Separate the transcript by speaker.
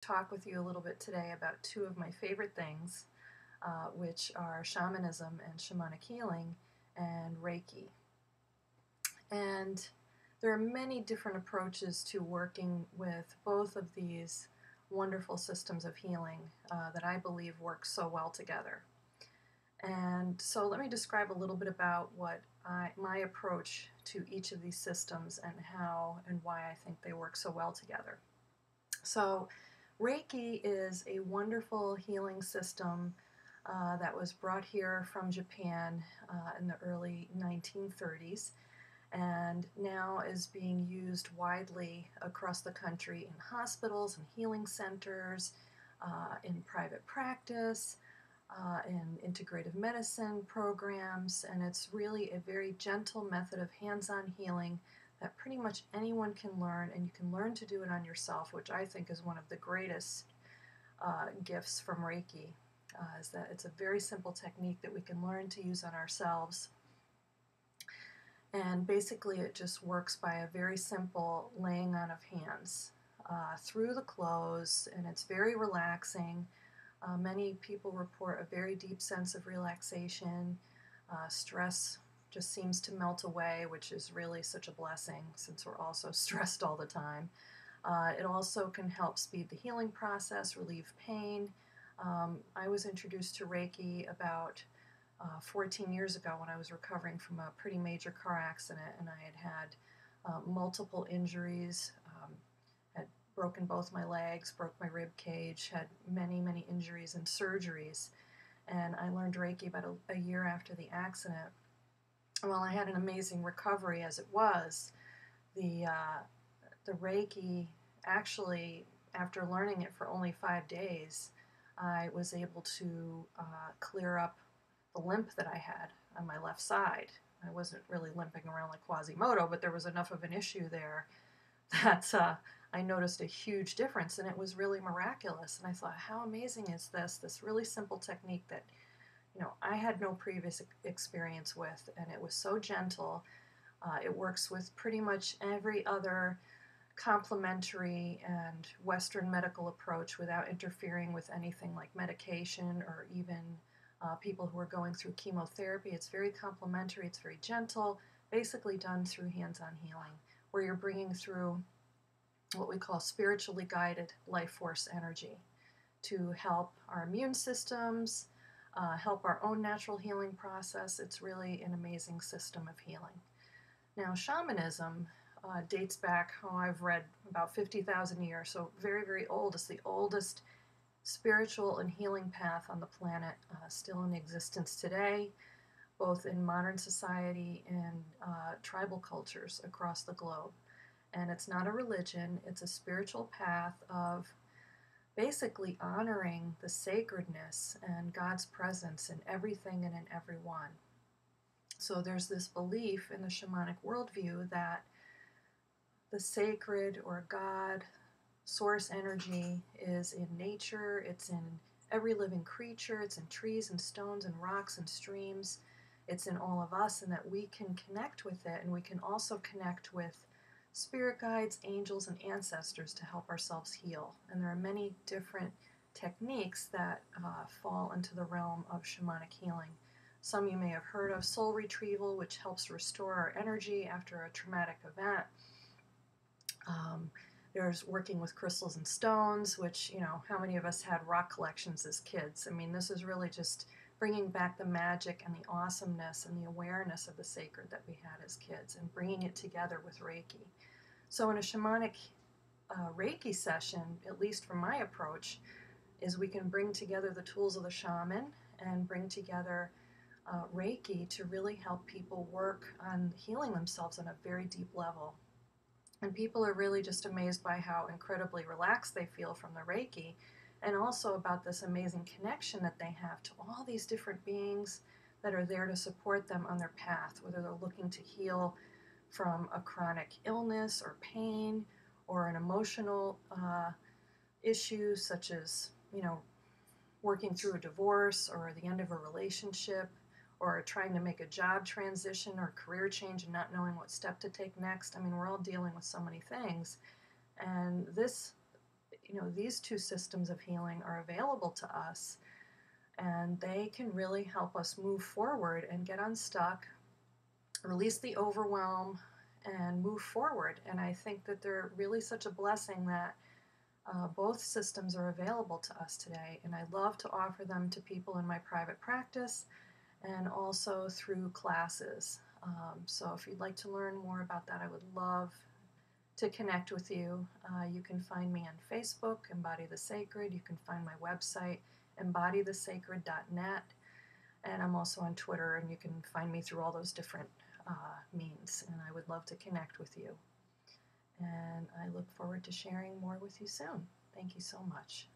Speaker 1: Talk with you a little bit today about two of my favorite things, which are shamanism and shamanic healing and Reiki. And there are many different approaches to working with both of these wonderful systems of healing that I believe work so well together. And so let me describe a little bit about my approach to each of these systems and how and why I think they work so well together. So Reiki is a wonderful healing system that was brought here from Japan in the early 1930s and now is being used widely across the country in hospitals and healing centers, in private practice, in integrative medicine programs, and it's really a very gentle method of hands-on healing that pretty much anyone can learn, and you can learn to do it on yourself, which I think is one of the greatest gifts from Reiki, is that it's a very simple technique that we can learn to use on ourselves. And basically it just works by a very simple laying on of hands through the clothes, and it's very relaxing. Many people report a very deep sense of relaxation. Stress just seems to melt away, which is really such a blessing since we're all so stressed all the time. It also can help speed the healing process, relieve pain. I was introduced to Reiki about 14 years ago when I was recovering from a pretty major car accident, and I had multiple injuries, had broken both my legs, broke my rib cage, had many injuries and surgeries, and I learned Reiki about a year after the accident. Well, I had an amazing recovery as it was. The Reiki, actually, after learning it for only 5 days, I was able to clear up the limp that I had on my left side. I wasn't really limping around like Quasimodo, but there was enough of an issue there that I noticed a huge difference, and it was really miraculous. And I thought, how amazing is this really simple technique that I had no previous experience with, and it was so gentle. It works with pretty much every other complementary and Western medical approach without interfering with anything like medication or even people who are going through chemotherapy. It's very complementary, it's very gentle, basically done through hands-on healing, where you're bringing through what we call spiritually guided life force energy to help our immune systems, help our own natural healing process. It's really an amazing system of healing. Now, shamanism dates back, I've read about 50,000 years, so very old. It's the oldest spiritual and healing path on the planet, still in existence today, both in modern society and tribal cultures across the globe. And it's not a religion, it's a spiritual path of basically honoring the sacredness and God's presence in everything and in everyone. So there's this belief in the shamanic worldview that the sacred or God source energy is in nature, it's in every living creature, it's in trees and stones and rocks and streams, it's in all of us, and that we can connect with it, and we can also connect with spirit guides, angels, and ancestors to help ourselves heal. And there are many different techniques that fall into the realm of shamanic healing. Some you may have heard of: soul retrieval, which helps restore our energy after a traumatic event. There's working with crystals and stones, which, how many of us had rock collections as kids? I mean, this is really just bringing back the magic and the awesomeness and the awareness of the sacred that we had as kids and bringing it together with Reiki. So in a shamanic Reiki session, at least from my approach, is we can bring together the tools of the shaman and bring together Reiki to really help people work on healing themselves on a very deep level. And people are really just amazed by how incredibly relaxed they feel from the Reiki, and also about this amazing connection that they have to all these different beings that are there to support them on their path, whether they're looking to heal from a chronic illness or pain or an emotional issue such as, working through a divorce or the end of a relationship, or trying to make a job transition or career change and not knowing what step to take next. I mean, we're all dealing with so many things. And this these two systems of healing are available to us, and they can really help us move forward and get unstuck, release the overwhelm, and move forward. And I think that they're really such a blessing that both systems are available to us today. And I love to offer them to people in my private practice and also through classes. So if you'd like to learn more about that, I would love to connect with you. You can find me on Facebook, Embody the Sacred. You can find my website, embodythesacred.net. And I'm also on Twitter, and you can find me through all those different means. And I would love to connect with you. And I look forward to sharing more with you soon. Thank you so much.